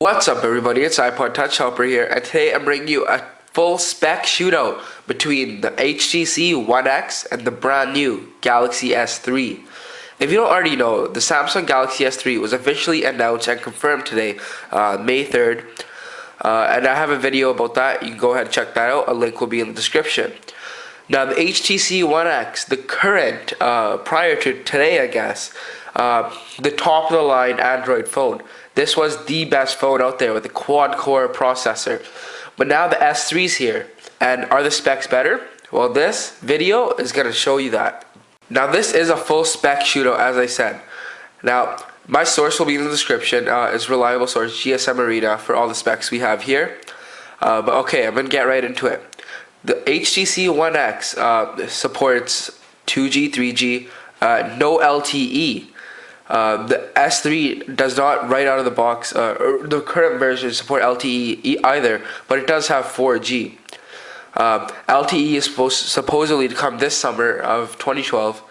What's up everybody, it's iPod Touch Helper here, and today I'm bringing you a full spec shootout between the HTC One X and the brand new Galaxy S3. If you don't already know, the Samsung Galaxy S3 was officially announced and confirmed today, May 3rd, and I have a video about that. You can go ahead and check that out, a link will be in the description. Now the HTC One X, the current, prior to today I guess, the top of the line Android phone. This was the best phone out there with a quad-core processor. But now the S3's here. And are the specs better? Well, this video is going to show you that. Now this is a full spec shootout, as I said. Now, my source will be in the description. It's reliable source, GSM Arena, for all the specs we have here. But okay, I'm going to get right into it. The HTC One X supports 2G, 3G, no LTE. The S3 does not right out of the box, or the current version support LTE either, but it does have 4G. LTE is supposedly to come this summer of 2012,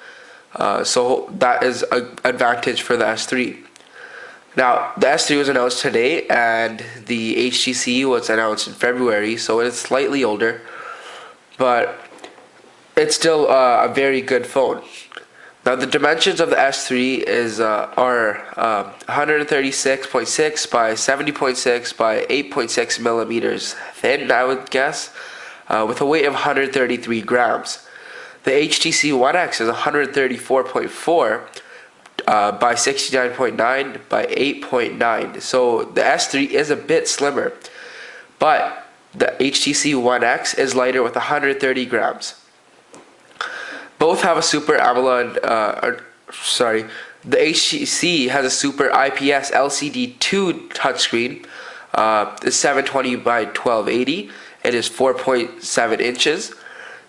so that is an advantage for the S3. Now, the S3 was announced today, and the HTC was announced in February, so it's slightly older, but it's still a very good phone. Now the dimensions of the S3 are 136.6 by 70.6 by 8.6 millimeters thin, I would guess, with a weight of 133 grams. The HTC One X is 134.4 by 69.9 by 8.9. So the S3 is a bit slimmer, but the HTC One X is lighter with 130 grams. Both have a Super AMOLED, the HTC has a Super IPS LCD 2 touchscreen. It's 720 by 1280. It is 4.7 inches.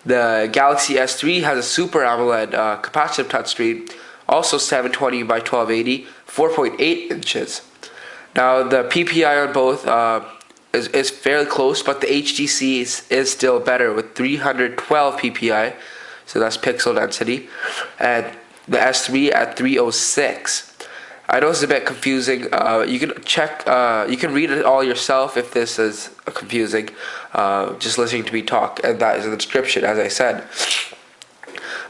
The Galaxy S3 has a Super AMOLED capacitive touchscreen, also 720 by 1280, 4.8 inches. Now the PPI on both is fairly close, but the HTC is still better with 312 PPI. So that's pixel density, and the S3 at 306. I know it's a bit confusing. You can check, you can read it all yourself if this is confusing. Just listening to me talk, and that is in the description, as I said.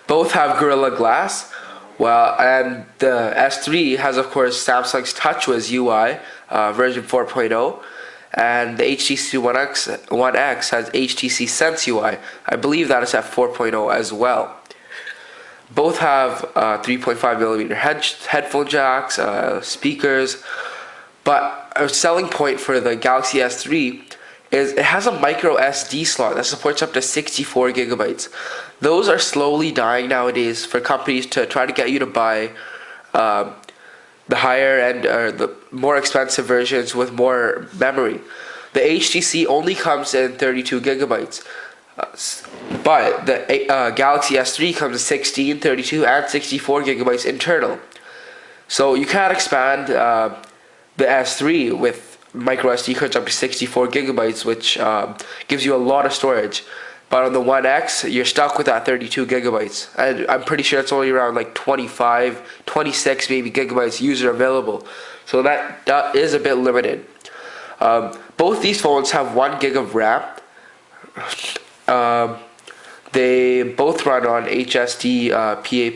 Both have Gorilla Glass, and the S3 has, of course, Samsung's TouchWiz UI version 4.0. And the HTC One X has HTC Sense UI. I believe that is at 4.0 as well. Both have 3.5mm headphone jacks, speakers, but a selling point for the Galaxy S3 is it has a micro SD slot that supports up to 64 gigabytes. Those are slowly dying nowadays for companies to try to get you to buy the higher end or the more expensive versions with more memory. The HTC only comes in 32 gigabytes, but the Galaxy S3 comes in 16, 32, and 64 gigabytes internal. So you can expand the S3 with micro SD cards up to 64 gigabytes, which gives you a lot of storage. But on the One X, you're stuck with that 32 gigabytes. And I'm pretty sure it's only around like 25, 26 maybe gigabytes user available. So that is a bit limited. Both these phones have 1 gig of RAM. They both run on HSD PA+,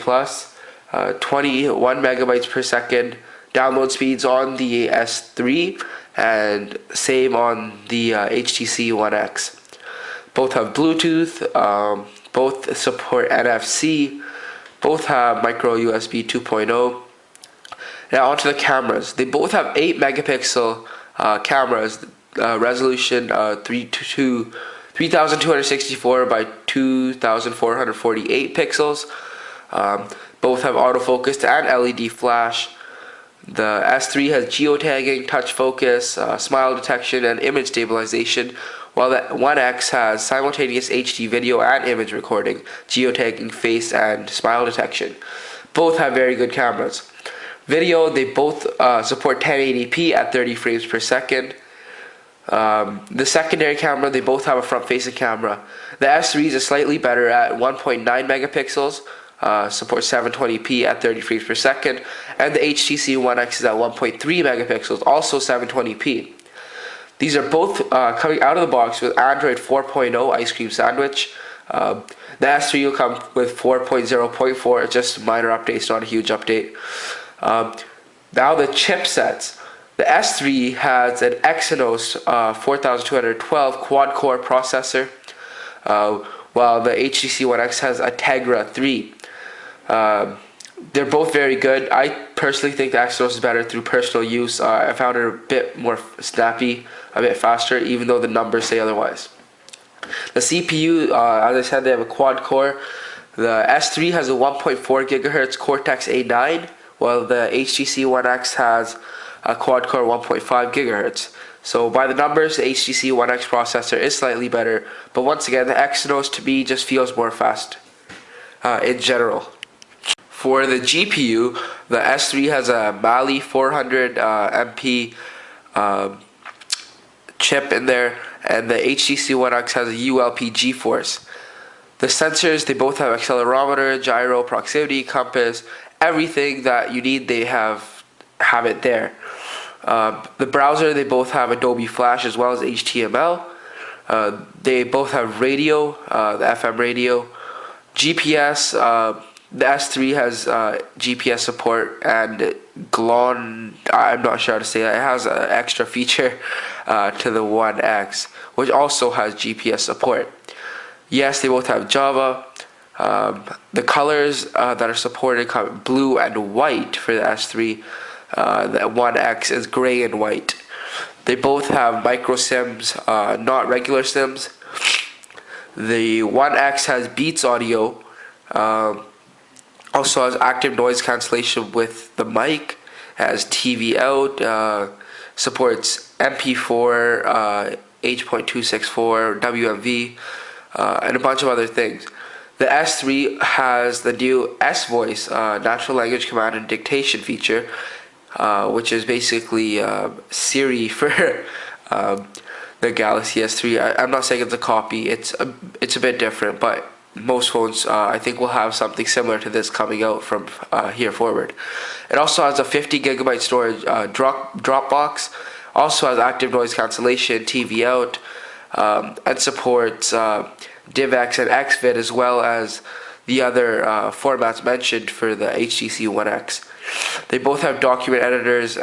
21 megabytes per second. Download speeds on the S3 and same on the HTC One X. Both have Bluetooth, both support NFC, both have micro USB 2.0. Now onto the cameras. They both have 8 megapixel cameras, resolution 3264 by 2448 pixels. Both have autofocus and LED flash. The S3 has geotagging, touch focus, smile detection, and image stabilization, while the One X has simultaneous HD video and image recording, geotagging, face, and smile detection. Both have very good cameras. Video, they both support 1080p at 30 frames per second. The secondary camera, they both have a front-facing camera. The S3 is slightly better at 1.9 megapixels, supports 720p at 30 frames per second, and the HTC One X is at 1.3 megapixels, also 720p. These are both coming out of the box with Android 4.0 ice cream sandwich. The S3 will come with 4.0.4, just minor updates, not a huge update. Now the chipsets. The S3 has an Exynos 4212 quad-core processor, while the HTC One X has a Tegra 3. They're both very good. I personally think the Exynos is better through personal use. I found it a bit more snappy, a bit faster, even though the numbers say otherwise. The CPU, as I said, they have a quad core. The S3 has a 1.4 gigahertz Cortex A9, while the HTC One X has a quad core 1.5 gigahertz. So by the numbers, the HTC One X processor is slightly better, but once again, the Exynos to me just feels more fast in general. For the GPU, the S3 has a Mali 400 MP chip in there, and the HTC One X has a ULP GeForce. The sensors, they both have accelerometer, gyro, proximity, compass, everything that you need, they have it there. The browser, they both have Adobe Flash as well as HTML. They both have radio, the FM radio, GPS. The S3 has GPS support, and Glon, I'm not sure how to say that. It has an extra feature to the One X, which also has GPS support. Yes, they both have Java. The colors that are supported come blue and white for the S3. The One X is gray and white. They both have micro SIMs, not regular SIMs. The One X has Beats audio. Also has active noise cancellation with the mic, has TV out, supports MP4, H.264, WMV, and a bunch of other things. The S3 has the new S-Voice, natural language command and dictation feature, which is basically Siri for the Galaxy S3. I'm not saying it's a copy, it's a bit different, but most phones I think will have something similar to this coming out from here forward. It also has a 50 gigabyte storage Dropbox, also has active noise cancellation, TV out, and supports DivX and XVID, as well as the other formats mentioned for the HTC One X. They both have document editors,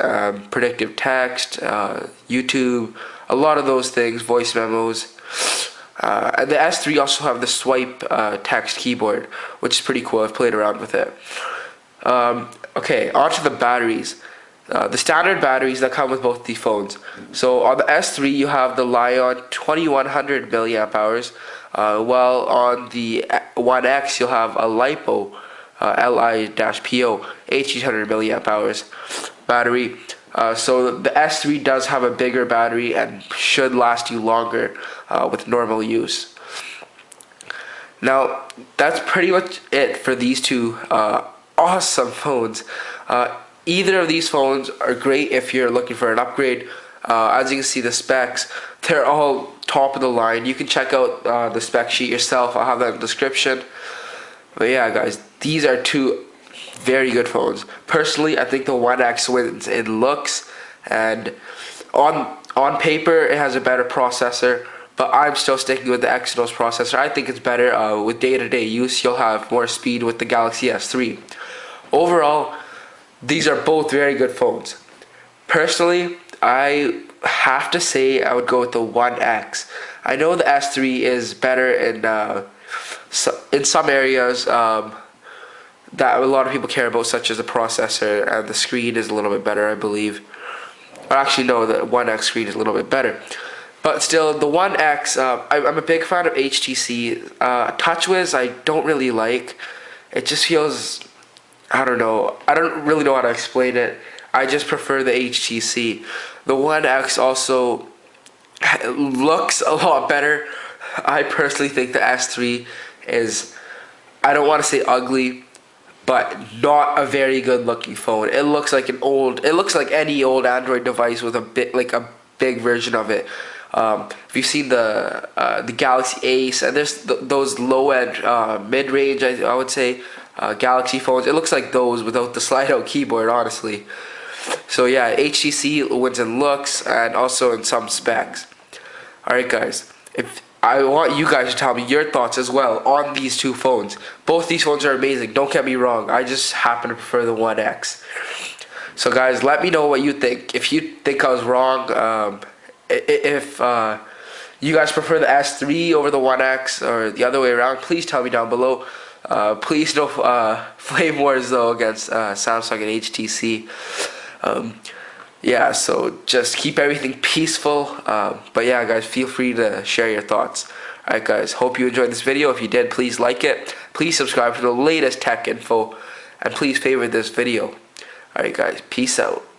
predictive text, YouTube, a lot of those things, voice memos. And the S3 also have the swipe text keyboard, which is pretty cool. I've played around with it. Okay, onto the batteries. The standard batteries that come with both the phones. So on the S3 you have the Lion 2100 milliamp hours, while on the One X you'll have a LiPo, Li-Po 1800 milliamp hours battery. So the S3 does have a bigger battery and should last you longer with normal use. Now that's pretty much it for these two awesome phones. Either of these phones are great if you're looking for an upgrade. As you can see, the specs, they're all top of the line. You can check out the spec sheet yourself. I'll have that in the description. But yeah, guys, these are two very good phones. Personally, I think the One X wins in looks, and on paper it has a better processor, but I'm still sticking with the Exynos processor. I think it's better with day-to-day use. You'll have more speed with the Galaxy S3. Overall, these are both very good phones. Personally, I have to say I would go with the One X. I know the S3 is better in some areas that a lot of people care about, such as the processor, and the screen is a little bit better, I believe. Or actually, no, the One X screen is a little bit better. But still, the One X, I'm a big fan of HTC. TouchWiz, I don't really like. It just feels, I don't know. I don't really know how to explain it. I just prefer the HTC. The One X also looks a lot better. I personally think the S3 is, I don't want to say ugly, but not a very good looking phone. It looks like it looks like any old Android device with a big version of it. If you've seen the Galaxy Ace, and there's those low end, mid range, I would say, Galaxy phones, it looks like those without the slide out keyboard, honestly. So yeah, HTC wins in looks and also in some specs. Alright guys, if I want you guys to tell me your thoughts as well on these two phones. Both these phones are amazing, don't get me wrong. I just happen to prefer the One X. So guys, let me know what you think. If you think I was wrong, if you guys prefer the S3 over the One X or the other way around, please tell me down below. Please no flame wars though against Samsung and HTC. Yeah, so just keep everything peaceful. But yeah, guys, feel free to share your thoughts. Alright guys, hope you enjoyed this video. If you did, please like it. Please subscribe for the latest tech info. And please favorite this video. Alright guys, peace out.